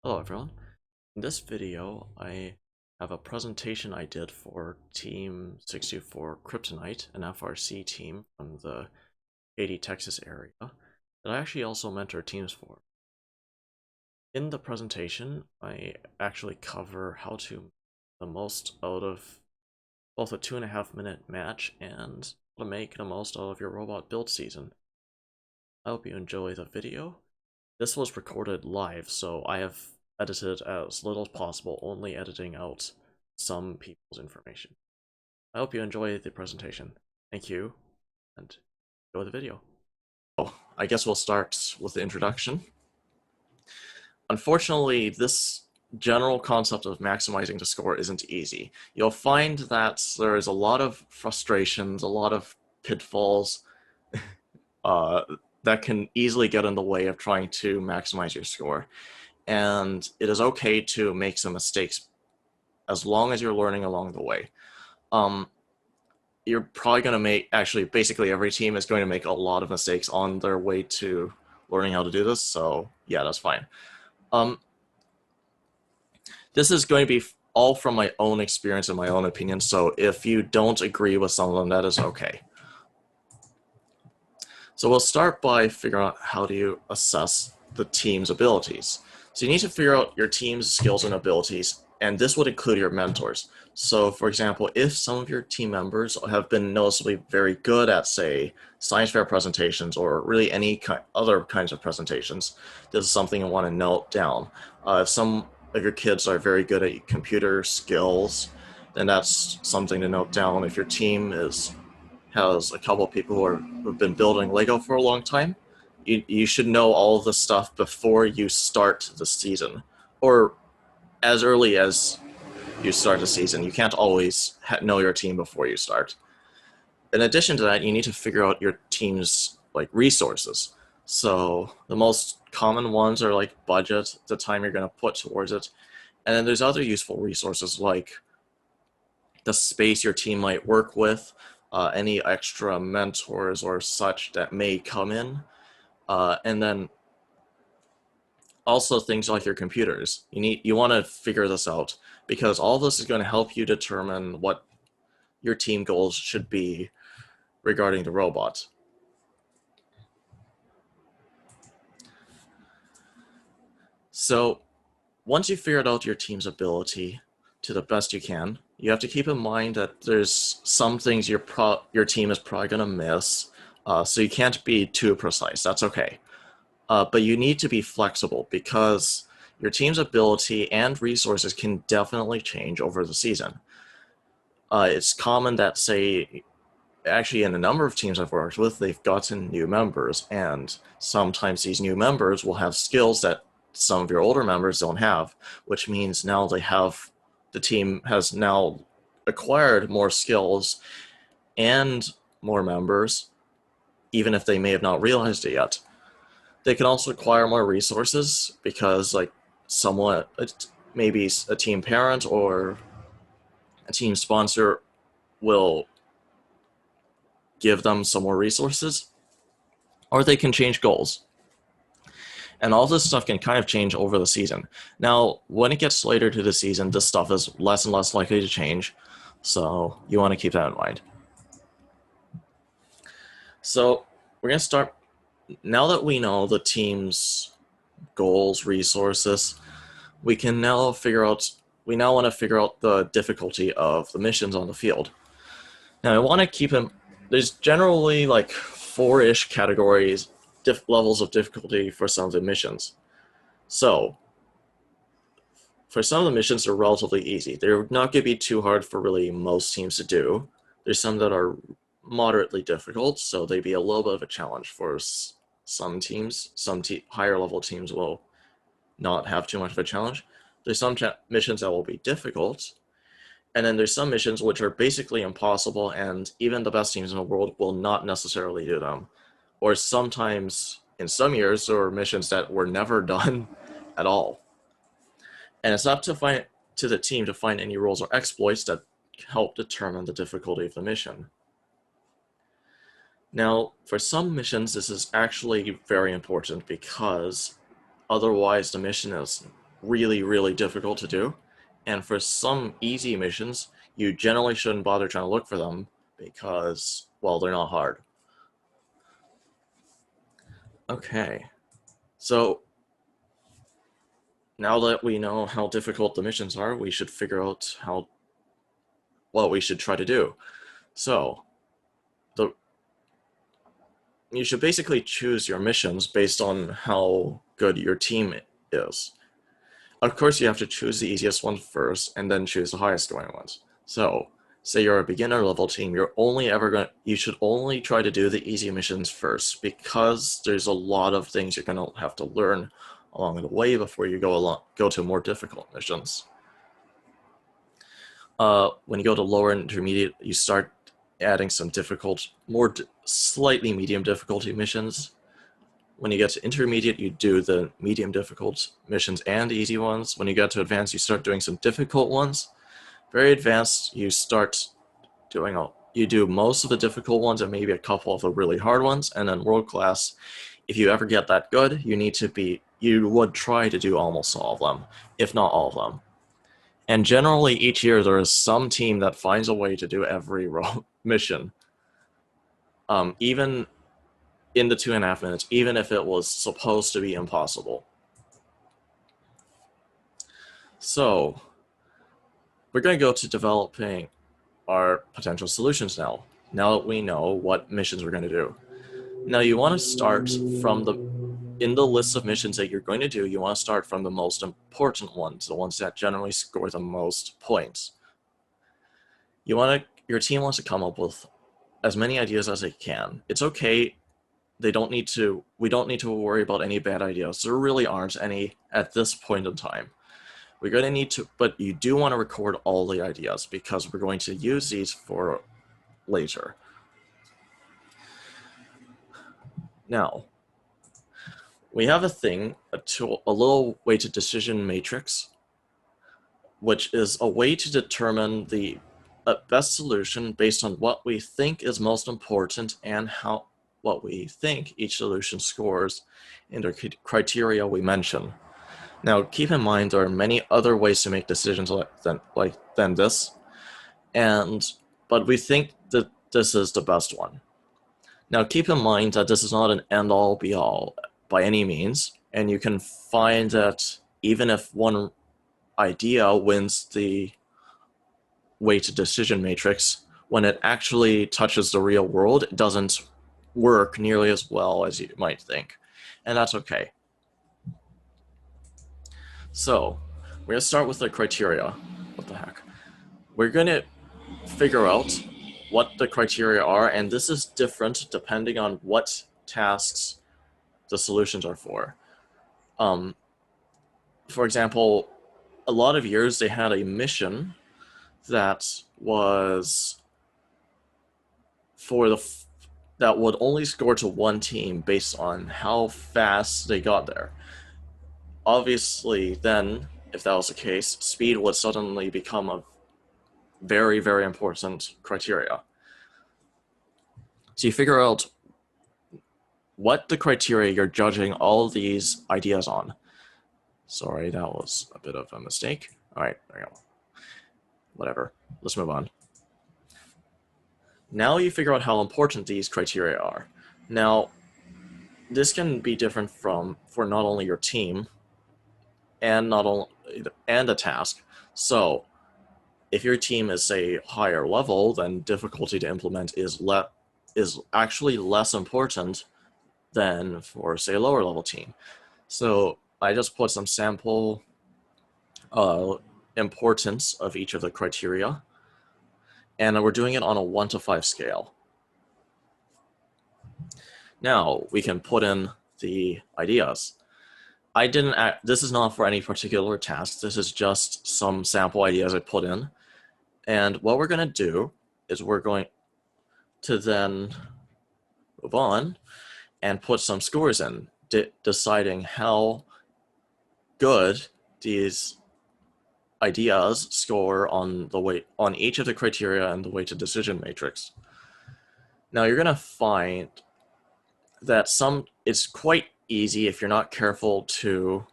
Hello everyone. In this video, I have a presentation I did for Team 624 Cryptonite, an FRC team from the Katy, Texas area that I actually also mentor teams for. In the presentation, I actually cover how to make the most out of both a 2.5 minute match and how to make the most out of your robot build season. I hope you enjoy the video. This was recorded live, so I have edited as little as possible, only editing out some people's information. I hope you enjoy the presentation. Thank you, and enjoy the video. I guess we'll start with the introduction. Unfortunately, this general concept of maximizing the score isn't easy. You'll find that there is a lot of frustrations, a lot of pitfalls that can easily get in the way of trying to maximize your score. And it is okay to make some mistakes as long as you're learning along the way. You're probably going to make, actually, basically every team is going to make a lot of mistakes on their way to learning how to do this, so yeah, that's fine. This is going to be all from my own experience and my own opinion, so if you don't agree with some of them, that is okay. So we'll start by figuring out how do you assess the team's abilities. So you need to figure out your team's skills and abilities, and this would include your mentors. So for example, if some of your team members have been noticeably very good at, say, science fair presentations or really any other kinds of presentations, this is something you want to note down. If some of your kids are very good at computer skills, then that's something to note down. If your team has a couple of people who've been building Lego for a long time, you should know all of the stuff before you start the season, or as early as you start the season. You can't always know your team before you start. In addition to that, you need to figure out your team's resources. So the most common ones are like budget, the time you're going to put towards it, and then there's other useful resources like the space your team might work with, any extra mentors or such that may come in, and then also things like your computers. You want to figure this out because all this is going to help you determine what your team goals should be regarding the robot. So once you've figured out your team's ability to the best you can, you have to keep in mind that there's some things your team is probably going to miss, so you can't be too precise. That's okay. But you need to be flexible because your team's ability and resources can definitely change over the season. It's common that, say, actually in a number of teams I've worked with, they've gotten new members, and sometimes these new members will have skills that some of your older members don't have, which means now the team has now acquired more skills and more members, even if they may have not realized it yet. They can also acquire more resources because maybe a team parent or a team sponsor will give them some more resources, or they can change goals. And all this stuff can kind of change over the season. Now, when it gets later to the season, this stuff is less and less likely to change, so you want to keep that in mind. So we're going to start, now that we know the team's goals, resources, we now want to figure out the difficulty of the missions on the field. Now I want to keep them, there's generally like 4-ish categories, levels of difficulty for some of the missions. So for some of the missions, they're relatively easy. They're not going to be too hard for really most teams to do. There's some that are moderately difficult, so they'd be a little bit of a challenge for some teams. Some higher level teams will not have too much of a challenge. There's some missions that will be difficult, and then there's some missions which are basically impossible, and even the best teams in the world will not necessarily do them. Or sometimes, in some years, there were missions that were never done at all. And it's up to the team to find any rules or exploits that help determine the difficulty of the mission. Now, for some missions, this is actually very important because otherwise the mission is really, really difficult to do. And for some easy missions, you generally shouldn't bother trying to look for them because, well, they're not hard. Okay, so now that we know how difficult the missions are, we should figure out what we should try to do. So, you should basically choose your missions based on how good your team is. Of course, you have to choose the easiest one first, and then choose the highest scoring ones. So, say you're a beginner level team, you should only try to do the easy missions first, because there's a lot of things you're gonna have to learn along the way before you go to more difficult missions. When you go to lower intermediate, you start adding some slightly medium difficulty missions. When you get to intermediate, you do the medium difficult missions and easy ones. When you get to advanced, you start doing some difficult ones. Very advanced, you do most of the difficult ones and maybe a couple of the really hard ones. And then world class, if you ever get that good, you would try to do almost all of them, if not all of them. And generally, each year there is some team that finds a way to do every mission. Even in the 2.5 minutes, even if it was supposed to be impossible. So, we're going to go to developing our potential solutions now that we know what missions we're going to do. Now, you want to start in the list of missions that you're going to do, you want to start from the most important ones, the ones that generally score the most points. Your team wants to come up with as many ideas as they can. It's okay. We don't need to worry about any bad ideas. There really aren't any at this point in time. We're going to need to, but you do want to record all the ideas because we're going to use these for later. Now, we have a little weighted decision matrix, which is a way to determine the best solution based on what we think is most important and what we think each solution scores in the criteria we mention. Now, keep in mind there are many other ways to make decisions than this, but we think that this is the best one. Now, keep in mind that this is not an end-all, be-all by any means, and you can find that even if one idea wins the weighted decision matrix, when it actually touches the real world, it doesn't work nearly as well as you might think, and that's okay. So, we're going to start with the criteria. What the heck? We're going to figure out what the criteria are, and this is different depending on what tasks the solutions are for. For example, a lot of years they had a mission that was that would only score to one team based on how fast they got there. Obviously, then, if that was the case, speed would suddenly become a very, very important criteria. So you figure out what the criteria you're judging all these ideas on. Sorry, that was a bit of a mistake. All right, there we go. Whatever, let's move on. Now you figure out how important these criteria are. Now, this can be different for not only your team and a task. So, if your team is, say, higher level, then difficulty to implement is actually less important than for, say, a lower level team. So I just put some sample importance of each of the criteria, and we're doing it on a 1 to 5 scale. Now we can put in the ideas. This is not for any particular task. This is just some sample ideas I put in. And what we're going to do is we're going to then move on and put some scores in, deciding how good these ideas score on each of the criteria and the weighted decision matrix. Now you're going to find that it's quite easy if you're not careful to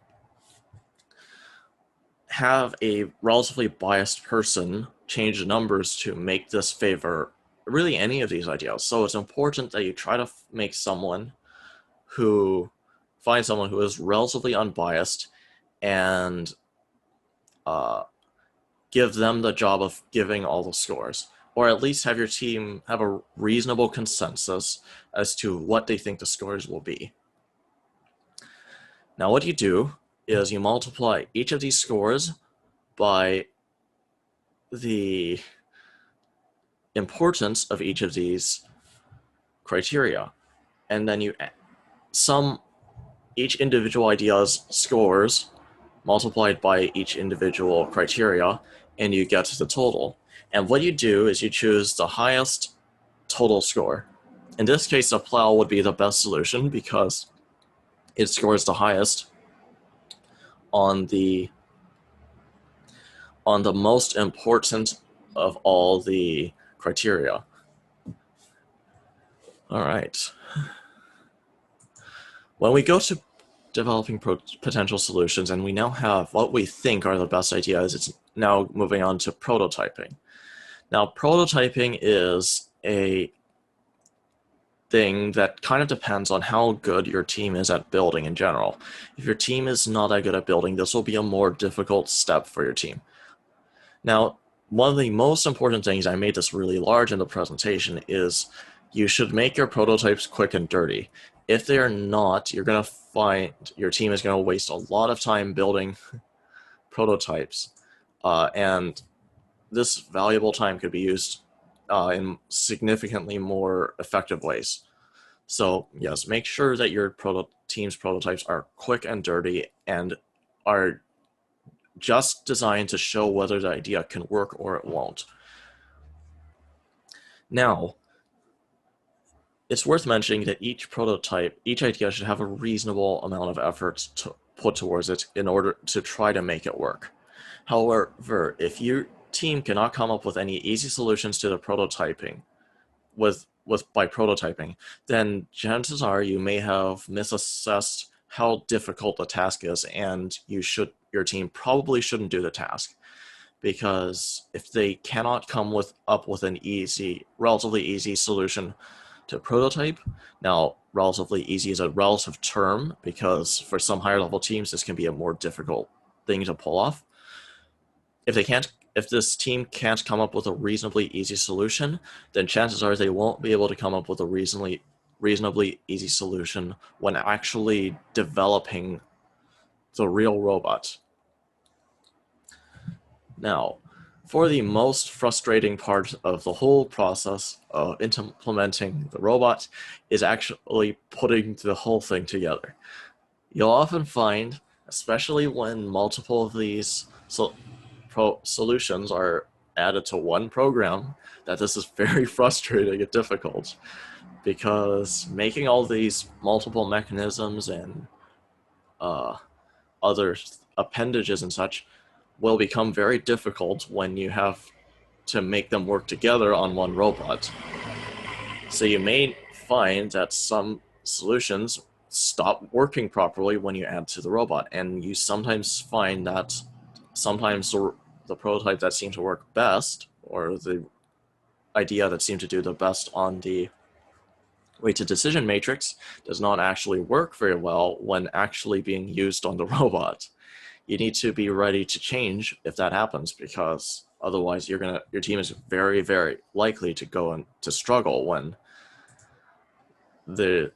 have a relatively biased person change the numbers to make this favor really any of these ideas. So it's important that you try to make someone find someone who is relatively unbiased and give them the job of giving all the scores, or at least have your team have a reasonable consensus as to what they think the scores will be. Now what you do is you multiply each of these scores by the importance of each of these criteria, and then you sum each individual idea's scores multiplied by each individual criteria, and you get the total. And what you do is you choose the highest total score. In this case, the FLL would be the best solution because it scores the highest on the most important of all the criteria. All right. When we go to developing potential solutions, and we now have what we think are the best ideas, it's now moving on to prototyping. Now, prototyping is a thing that kind of depends on how good your team is at building in general. If your team is not that good at building, this will be a more difficult step for your team. Now, one of the most important things, I made this really large in the presentation, is you should make your prototypes quick and dirty. If they are not, you're going to find your team is going to waste a lot of time building prototypes, and this valuable time could be used in significantly more effective ways. So yes, make sure that your team's prototypes are quick and dirty and are just designed to show whether the idea can work or it won't. Now, it's worth mentioning that each idea should have a reasonable amount of effort to put towards it in order to try to make it work. However, if your team cannot come up with any easy solutions to the prototyping by prototyping, then chances are you may have misassessed how difficult the task is, and your team probably shouldn't do the task. Because if they cannot come up with an relatively easy solution to prototype, now relatively easy is a relative term because for some higher level teams this can be a more difficult thing to pull off. If this team can't come up with a reasonably easy solution, then chances are they won't be able to come up with a reasonably easy solution when actually developing the real robot. Now, for the most frustrating part of the whole process of implementing the robot is actually putting the whole thing together. You'll often find, especially when multiple of these solutions are added to one program, that this is very frustrating and difficult, because making all these multiple mechanisms and other appendages and such will become very difficult when you have to make them work together on one robot. So you may find that some solutions stop working properly when you add to the robot, and you sometimes find that sometimes the prototype that seemed to work best, or the idea that seemed to do the best on the weighted decision matrix, does not actually work very well when actually being used on the robot. You need to be ready to change if that happens, because otherwise your team is very, very likely to go and to struggle when their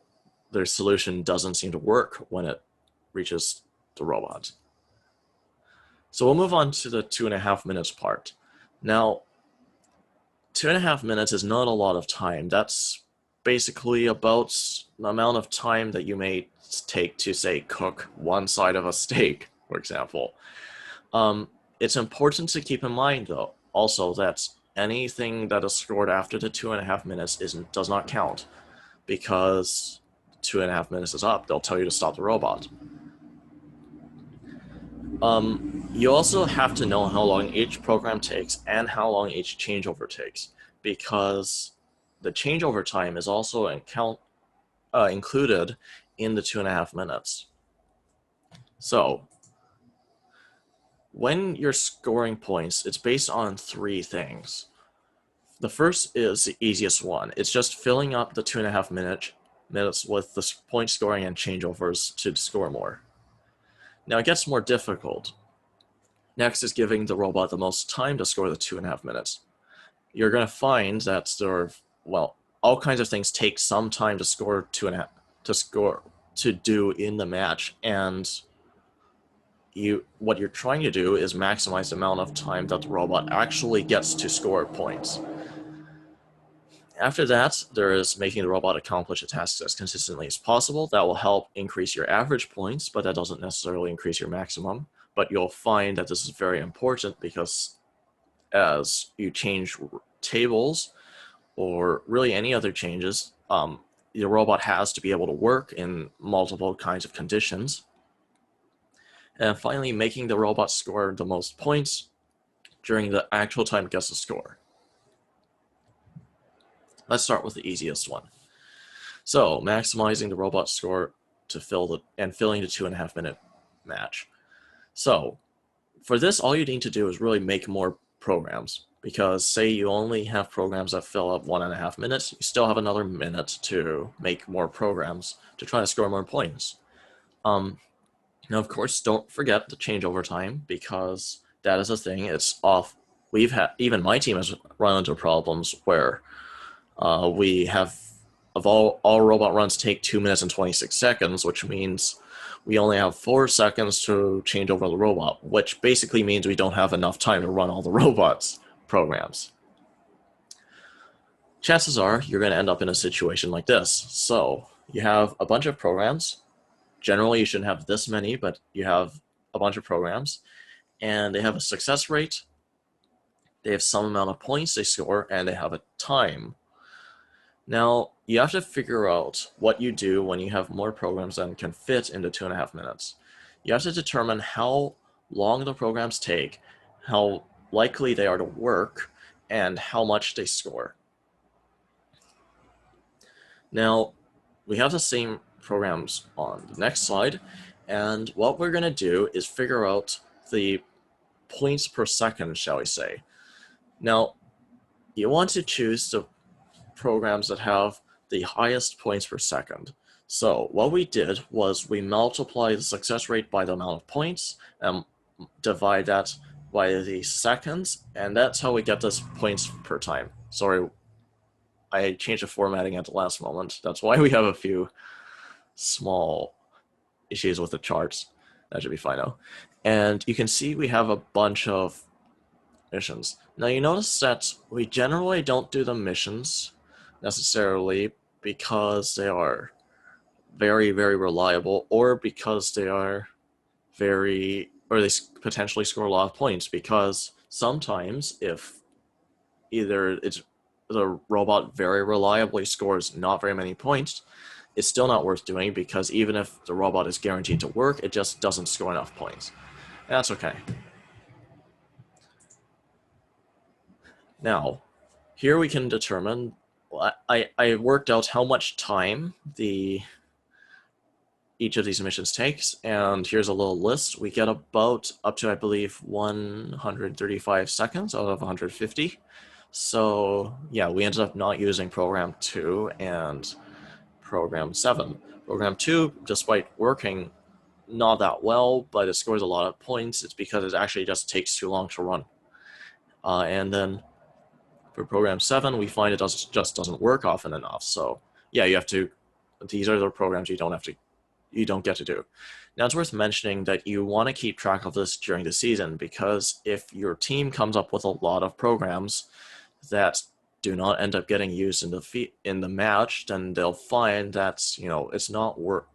solution doesn't seem to work when it reaches the robot. So we'll move on to the 2.5 minutes part. Now, 2.5 minutes is not a lot of time. That's basically about the amount of time that you may take to, say, cook one side of a steak, for example. It's important to keep in mind, though, also that anything that is scored after the 2.5 minutes does not count, because 2.5 minutes is up. They'll tell you to stop the robot. You also have to know how long each program takes and how long each changeover takes, because the changeover time is also included in the 2.5 minutes. So when you're scoring points, it's based on three things. The first is the easiest one. It's just filling up the 2.5 minutes with the point scoring and changeovers to score more. Now it gets more difficult. Next is giving the robot the most time to score the 2.5 minutes. You're going to find that there are, well, all kinds of things take some time to score to do in the match, and what you're trying to do is maximize the amount of time that the robot actually gets to score points. After that, there is making the robot accomplish a task as consistently as possible. That will help increase your average points, but that doesn't necessarily increase your maximum. But you'll find that this is very important because as you change tables or really any other changes, the robot has to be able to work in multiple kinds of conditions. And finally, making the robot score the most points during the actual time it gets to score. Let's start with the easiest one. So, maximizing the robot score to filling the 2.5 minute match. So, for this, all you need to do is really make more programs, because say you only have programs that fill up 1.5 minutes, you still have another minute to make more programs to try to score more points. Now, of course, don't forget the changeover time, because that is a thing. It's off. Even my team has run into problems where we have all robot runs take 2 minutes and 26 seconds, which means we only have 4 seconds to change over the robot, which basically means we don't have enough time to run all the robots programs. Chances are you're going to end up in a situation like this. So you have a bunch of programs. Generally, you shouldn't have this many, but you have a bunch of programs, and they have a success rate, they have some amount of points they score, and they have a time. Now, you have to figure out what you do when you have more programs than can fit into 2.5 minutes. You have to determine how long the programs take, how likely they are to work, and how much they score. Now, we have the same programs on the next slide, and what we're going to do is figure out the points per second, shall we say. Now, you want to choose the programs that have the highest points per second. So what we did was we multiply the success rate by the amount of points and divide that by the seconds, and that's how we get this points per time. Sorry, I changed the formatting at the last moment. That's why we have a few small issues with the charts. That should be fine now. And you can see we have a bunch of missions. Now you notice that we generally don't do the missions necessarily because they are very, very reliable, or because they are they potentially score a lot of points, because sometimes if either the robot very reliably scores not very many points, it's still not worth doing, because even if the robot is guaranteed to work, it just doesn't score enough points. And that's okay. Now, here we can determine, I worked out how much time each of these missions takes, and here's a little list. We get about up to, I believe, 135 seconds out of 150. So yeah, we ended up not using program 2 and program 7. Program 2, despite working not that well, but it scores a lot of points, it's because it actually just takes too long to run. And then for program 7, we find it just doesn't work often enough. So yeah, these are the programs you don't get to do. Now, it's worth mentioning that you want to keep track of this during the season, because if your team comes up with a lot of programs that do not end up getting used in the match, then they'll find that it's not work.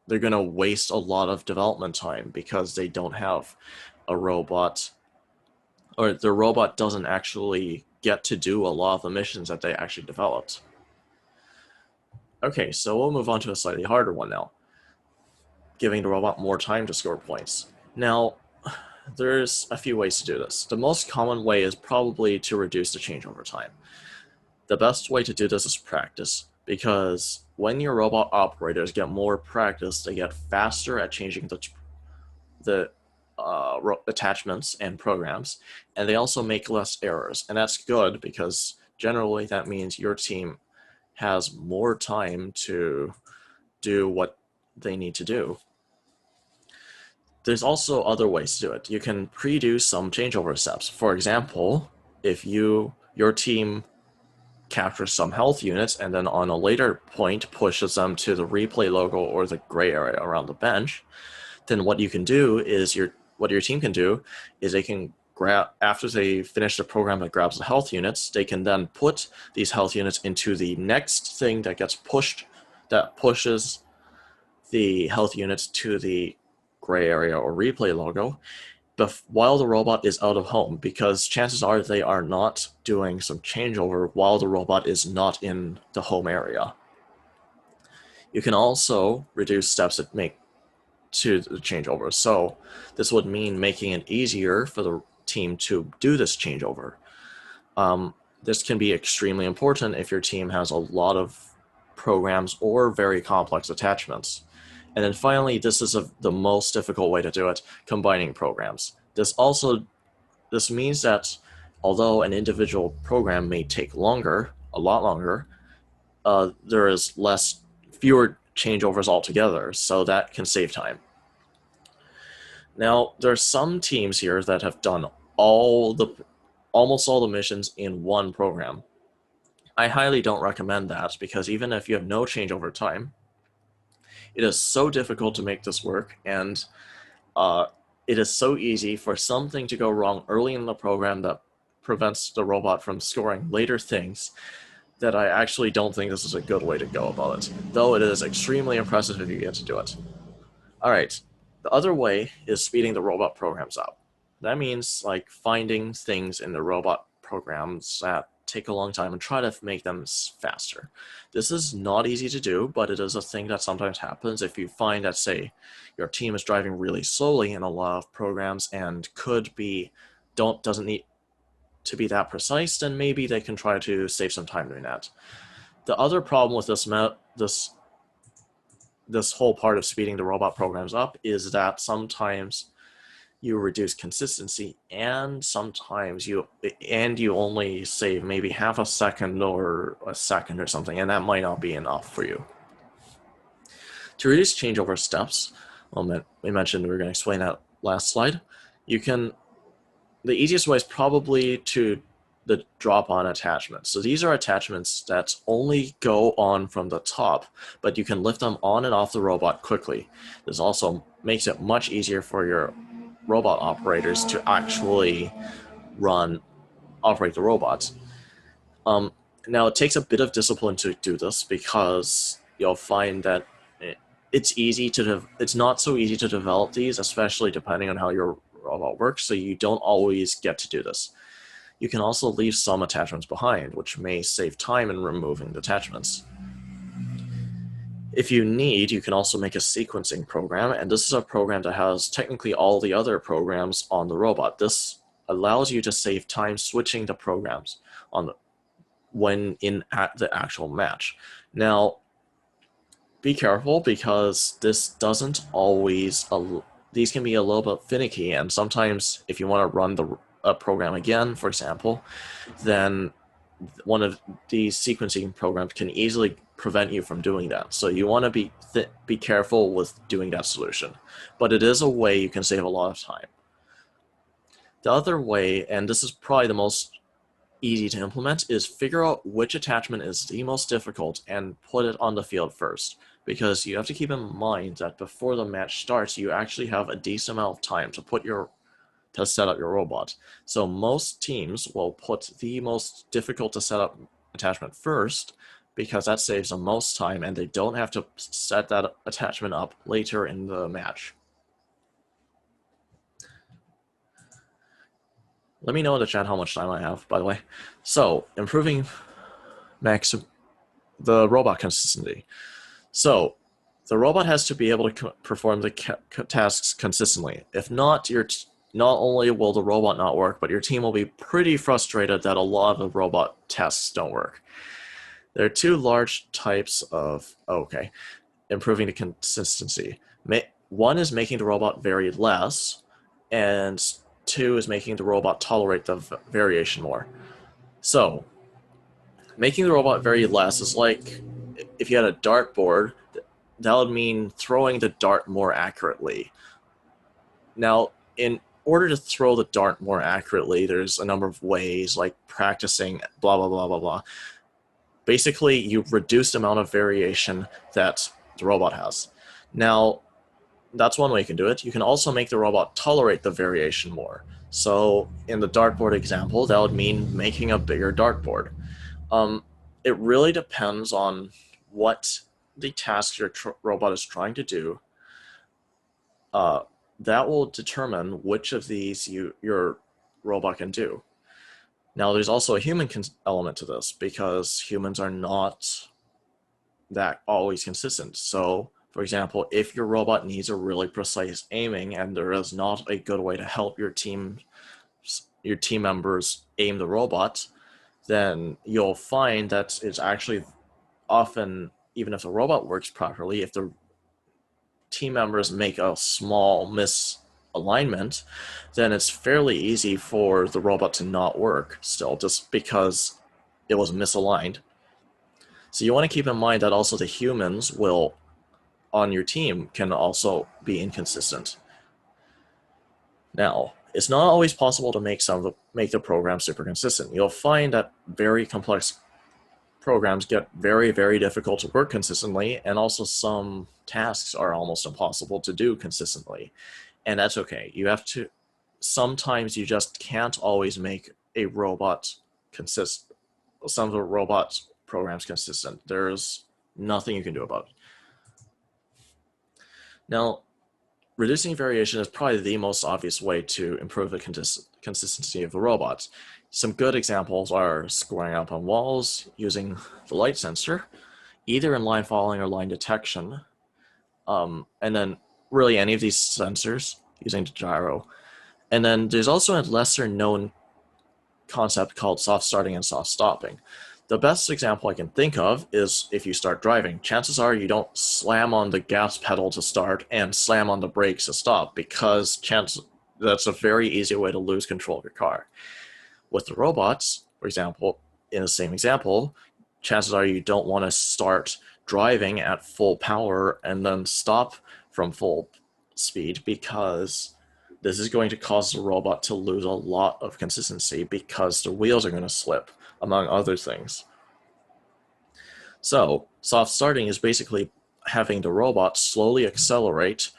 They're going to waste a lot of development time because they don't have a robot, or the robot doesn't actually get to do a lot of the missions that they actually developed. Okay, so we'll move on to a slightly harder one now, giving the robot more time to score points. Now, there's a few ways to do this. The most common way is probably to reduce the changeover time. The best way to do this is practice, because when your robot operators get more practice, they get faster at changing attachments and programs, and they also make less errors. And that's good because generally that means your team has more time to do what they need to do. There's also other ways to do it. You can pre-do some changeover steps. For example, if your team captures some health units and then on a later point pushes them to the replay logo or the gray area around the bench, then what you can do is what your team can do is they can grab, after they finish the program that grabs the health units, they can then put these health units into the next thing that gets pushed, that pushes the health units to the gray area or replay logo while the robot is out of home, because chances are they are not doing some changeover while the robot is not in the home area. You can also reduce steps that make to the changeover. So this would mean making it easier for the team to do this changeover. This can be extremely important if your team has a lot of programs or very complex attachments. And then finally, this is the most difficult way to do it, combining programs. This means that although an individual program may take longer, a lot longer, there is fewer changeovers altogether, so that can save time. Now, there are some teams here that have done almost all the missions in one program. I highly don't recommend that, because even if you have no changeover time, it is so difficult to make this work, and it is so easy for something to go wrong early in the program that prevents the robot from scoring later things, that I actually don't think this is a good way to go about it, though it is extremely impressive if you get to do it. Alright, the other way is speeding the robot programs up. That means like finding things in the robot programs that take a long time and try to make them faster. This is not easy to do, but it is a thing that sometimes happens if you find that, say, your team is driving really slowly in a lot of programs and doesn't need to be that precise, then maybe they can try to save some time doing that. The other problem with this whole part of speeding the robot programs up is that sometimes you reduce consistency, and sometimes you only save maybe half a second or a second or something, and that might not be enough for you. To reduce changeover steps, we mentioned we were going to explain that last slide. The easiest way is probably to the drop-on attachments. So these are attachments that only go on from the top, but you can lift them on and off the robot quickly. This also makes it much easier for your robot operators to actually operate the robots. Now, it takes a bit of discipline to do this, because you'll find that it's not so easy to develop these, especially depending on how your robot works, so you don't always get to do this. You can also leave some attachments behind, which may save time in removing the attachments. If you need, you can also make a sequencing program, and this is a program that has technically all the other programs on the robot. This allows you to save time switching the programs when in the actual match. Now, be careful, because these can be a little bit finicky, and sometimes if you want to run a program again, for example, then one of these sequencing programs can easily prevent you from doing that. So you want to be careful with doing that solution. But it is a way you can save a lot of time. The other way, and this is probably the most easy to implement, is figure out which attachment is the most difficult and put it on the field first. Because you have to keep in mind that before the match starts, you actually have a decent amount of time to set up your robot. So most teams will put the most difficult to set up attachment first, because that saves them most time and they don't have to set that attachment up later in the match. Let me know in the chat how much time I have, by the way. So, improving the robot consistency. So, the robot has to be able to perform the tasks consistently. If not, not only will the robot not work, but your team will be pretty frustrated that a lot of robot tasks don't work. There are two large types of improving the consistency. One is making the robot vary less, and 2 is making the robot tolerate the variation more. So, making the robot vary less is like if you had a dartboard, that would mean throwing the dart more accurately. Now, in order to throw the dart more accurately, there's a number of ways, like practicing, blah, blah, blah, blah, blah. Basically, you reduce the amount of variation that the robot has. Now, that's one way you can do it. You can also make the robot tolerate the variation more. So, in the dartboard example, that would mean making a bigger dartboard. It really depends on what the task your robot is trying to do. That will determine which of these your robot can do. Now, there's also a human element to this because humans are not that always consistent. So, for example, if your robot needs a really precise aiming and there is not a good way to help your team members aim the robot, then you'll find that it's actually often, even if the robot works properly, if the team members make a small misalignment, then it's fairly easy for the robot to not work still, just because it was misaligned. So you want to keep in mind that also the humans will on your team can also be inconsistent. Now, it's not always possible to make the program super consistent. You'll find that very complex programs get very, very difficult to work consistently, and also some tasks are almost impossible to do consistently. And that's okay. Sometimes you just can't always make a robot some of the robot programs consistent. There's nothing you can do about it. Now, reducing variation is probably the most obvious way to improve the consistency of the robots. Some good examples are squaring up on walls using the light sensor, either in line following or line detection, and then really any of these sensors using the gyro. And then there's also a lesser known concept called soft starting and soft stopping. The best example I can think of is if you start driving. Chances are you don't slam on the gas pedal to start and slam on the brakes to stop, because that's a very easy way to lose control of your car. With the robots, for example, in the same example, chances are you don't want to start driving at full power and then stop from full speed, because this is going to cause the robot to lose a lot of consistency because the wheels are going to slip, among other things. So, soft starting is basically having the robot slowly accelerate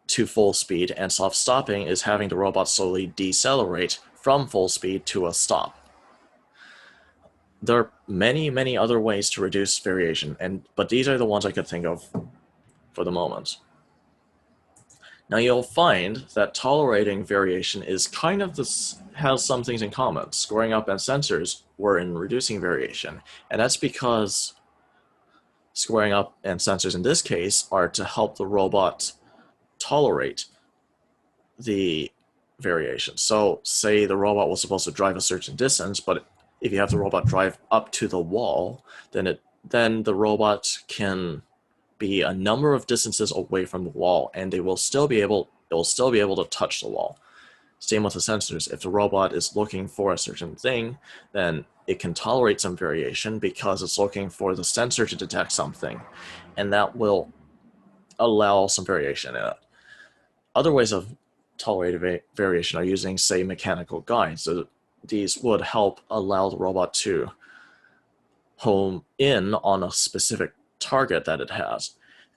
to full speed, and soft stopping is having the robot slowly decelerate from full speed to a stop. There are many, many other ways to reduce variation, but these are the ones I could think of for the moment. Now you'll find that tolerating variation is has some things in common. Squaring up and sensors were in reducing variation, and that's because squaring up and sensors in this case are to help the robot tolerate the variation. So say the robot was supposed to drive a certain distance, but if you have the robot drive up to the wall, then the robot can be a number of distances away from the wall, and it will still be able to touch the wall. Same with the sensors. If the robot is looking for a certain thing, then it can tolerate some variation because it's looking for the sensor to detect something, and that will allow some variation in it. Other ways of tolerating variation are using, say, mechanical guides. So these would help allow the robot to home in on a specific target that it has.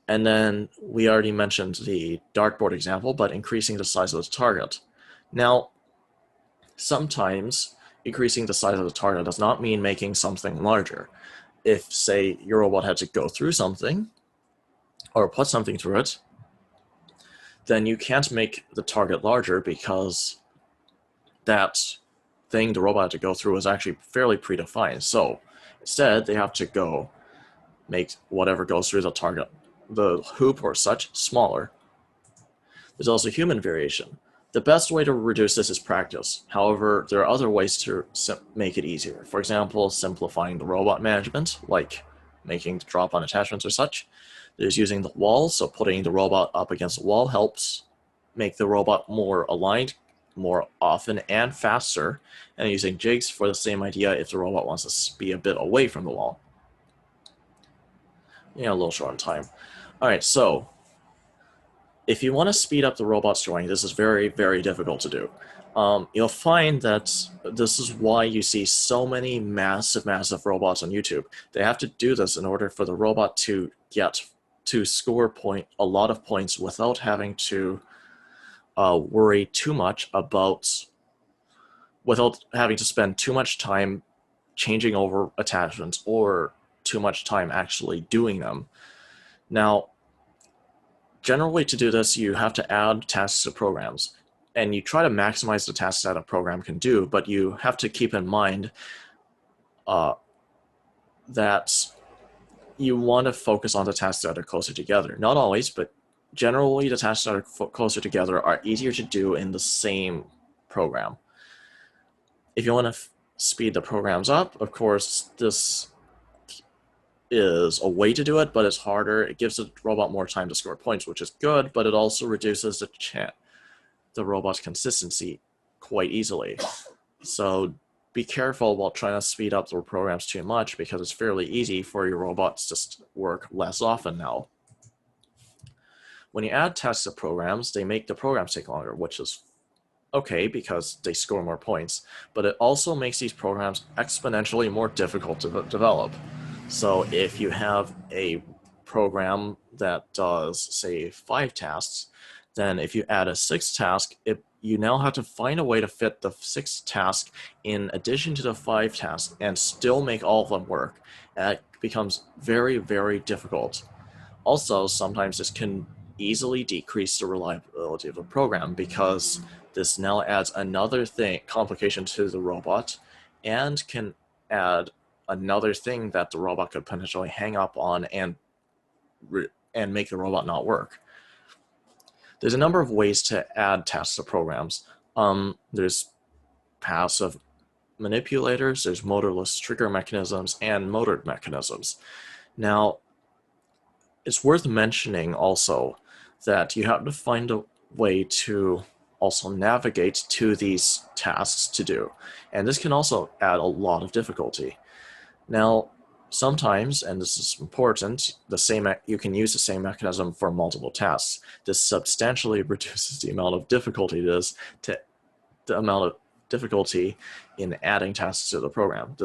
And then we already mentioned the dartboard example, but increasing the size of the target. Now, sometimes increasing the size of the target does not mean making something larger. If, say, your robot had to go through something or put something through it, then you can't make the target larger because that thing the robot had to go through is actually fairly predefined. So instead, they have to make whatever goes through the target, the hoop or such, smaller. There's also human variation. The best way to reduce this is practice. However, there are other ways to make it easier. For example, simplifying the robot management, like making the drop-on attachments or such. There's using the wall, so putting the robot up against the wall helps. make the robot more aligned more often and faster, and using jigs for the same idea if the robot wants to be a bit away from the wall. Yeah, a little short on time. All right, so if you want to speed up the robot's joining, this is very, very difficult to do. You'll find that this is why you see so many massive, massive robots on YouTube. They have to do this in order for the robot to score a lot of points without having to worry too much without having to spend too much time changing over attachments or too much time actually doing them. Now, generally to do this, you have to add tasks to programs, and you try to maximize the tasks that a program can do, but you have to keep in mind that you want to focus on the tasks that are closer together. Not always, but generally the tasks that are closer together are easier to do in the same program. If you want to speed the programs up, of course, this is a way to do it, but it's harder. It gives the robot more time to score points, which is good, but it also reduces the robot's consistency quite easily. So be careful while trying to speed up the programs too much, because it's fairly easy for your robots to work less often now. When you add tasks to programs, they make the programs take longer, which is okay because they score more points, but it also makes these programs exponentially more difficult to develop. So if you have a program that does, say, 5 tasks, then if you add a 6th task, you now have to find a way to fit the 6th task in addition to the 5 tasks and still make all of them work. And it becomes very, very difficult. Also, sometimes this can easily decrease the reliability of the program, because this now adds another complication to the robot, and can add another thing that the robot could potentially hang up on and make the robot not work. There's a number of ways to add tasks to programs. There's passive manipulators, there's motorless trigger mechanisms, and motored mechanisms. Now, it's worth mentioning also that you have to find a way to also navigate to these tasks to do, and this can also add a lot of difficulty. Now, sometimes, and this is important, you can use the same mechanism for multiple tasks. This substantially reduces the amount of difficulty in adding tasks to the program.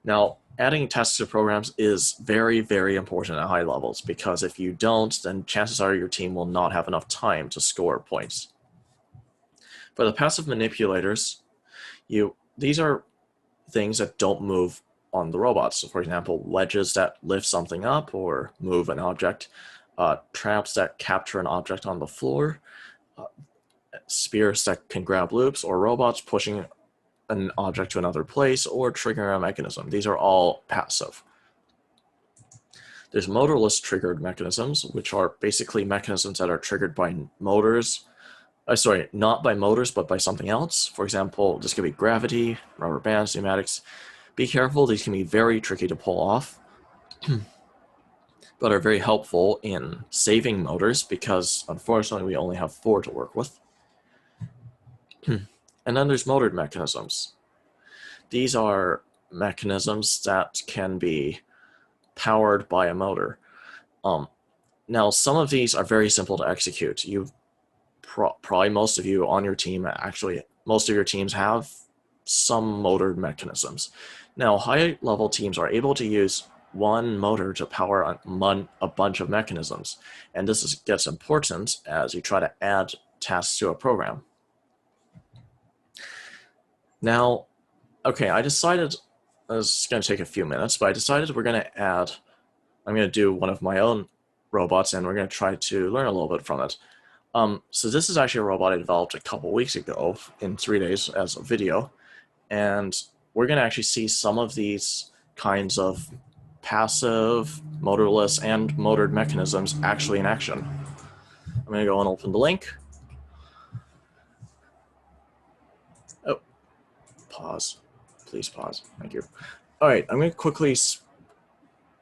Now, adding tasks to programs is very, very important at high levels, because if you don't, then chances are your team will not have enough time to score points. For the passive manipulators, these are things that don't move on the robots. So, for example, wedges that lift something up or move an object, traps that capture an object on the floor, spears that can grab loops, or robots pushing an object to another place or triggering a mechanism. These are all passive. There's motorless triggered mechanisms, which are basically mechanisms that are triggered by motors. Not by motors, but by something else. For example, this could be gravity, rubber bands, pneumatics. Be careful, these can be very tricky to pull off, but are very helpful in saving motors, because unfortunately we only have 4 to work with. And then there's motored mechanisms. These are mechanisms that can be powered by a motor. Now, some of these are very simple to execute. Probably most of you on your team, most of your teams have some motored mechanisms. Now, high-level teams are able to use one motor to power a bunch of mechanisms, and this gets important as you try to add tasks to a program. Now, okay, this is going to take a few minutes, but I decided I'm going to do one of my own robots, and we're going to try to learn a little bit from it. So this is actually a robot I developed a couple weeks ago in 3 days as a video, and we're going to actually see some of these kinds of passive, motorless, and motored mechanisms actually in action. I'm going to go and open the link. Oh, pause. Please pause. Thank you. All right, I'm going to quickly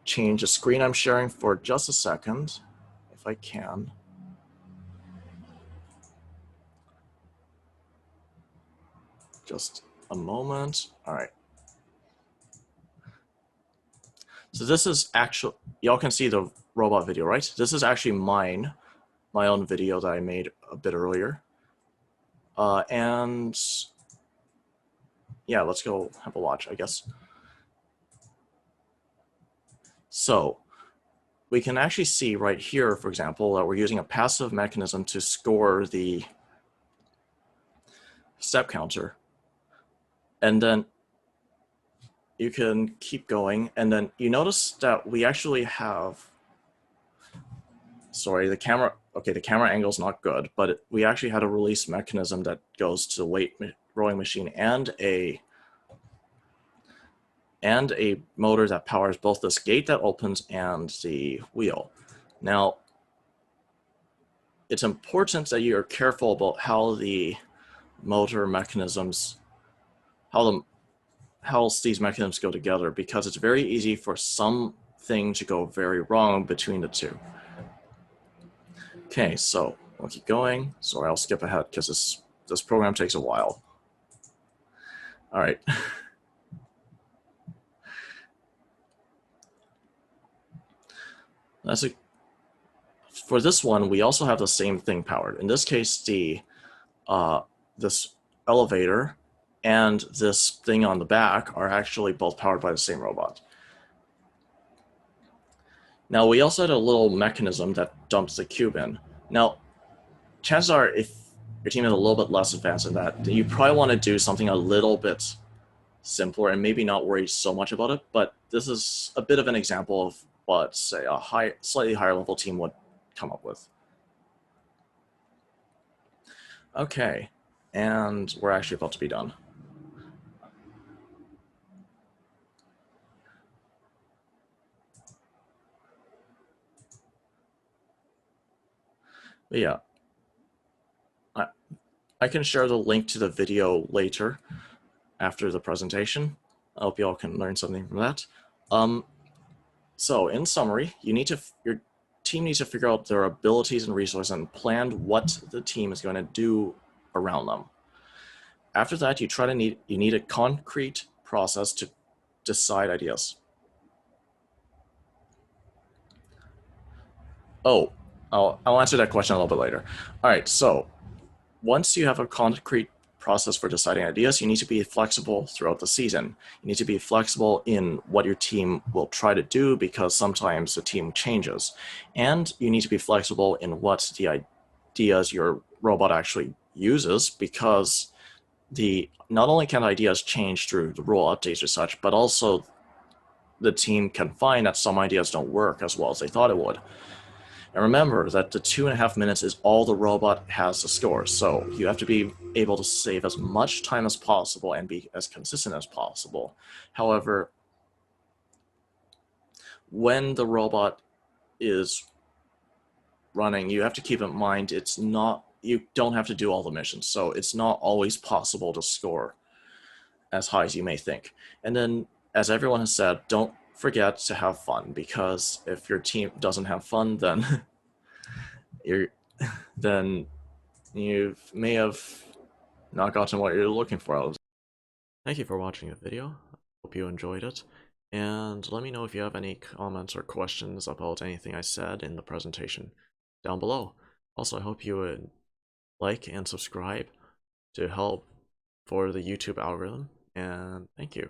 change the screen I'm sharing for just a second, if I can. Just a moment. All right. So this is actually, y'all can see the robot video, right? This is actually my own video that I made a bit earlier. And yeah, let's go have a watch, I guess. So we can actually see right here, for example, that we're using a passive mechanism to score the step counter. And then you can keep going, and then you notice that we actually have, sorry, the camera angle's not good, but we actually had a release mechanism that goes to the weight rowing machine and a motor that powers both this gate that opens and the wheel. Now, it's important that you're careful about how the motor mechanisms, how these mechanisms go together, because it's very easy for something to go very wrong between the two. Okay, so we'll keep going. Sorry, I'll skip ahead because this program takes a while. All right. For this one, we also have the same thing powered. In this case, this elevator and this thing on the back are actually both powered by the same robot. Now, we also had a little mechanism that dumps the cube in. Now, chances are, if your team is a little bit less advanced than that, you probably want to do something a little bit simpler and maybe not worry so much about it, but this is a bit of an example of what, say, a slightly higher level team would come up with. Okay, and we're actually about to be done. But yeah, I can share the link to the video later after the presentation. I hope you all can learn something from that. So in summary, your team needs to figure out their abilities and resources and plan what the team is going to do around them. After that, you need a concrete process to decide ideas. Oh, I'll answer that question a little bit later. All right, so once you have a concrete process for deciding ideas, you need to be flexible throughout the season. You need to be flexible in what your team will try to do, because sometimes the team changes. And you need to be flexible in what the ideas your robot actually uses, because not only can ideas change through the rule updates or such, but also the team can find that some ideas don't work as well as they thought it would. And remember that the 2.5 minutes is all the robot has to score, so you have to be able to save as much time as possible and be as consistent as possible. However, when the robot is running, you have to keep in mind you don't have to do all the missions, so it's not always possible to score as high as you may think. And then, as everyone has said, don't forget to have fun, because if your team doesn't have fun, then you may have not gotten what you're looking for. Thank you for watching the video. Hope you enjoyed it, and let me know if you have any comments or questions about anything I said in the presentation down below. Also, I hope you would like and subscribe to help for the YouTube algorithm, and thank you.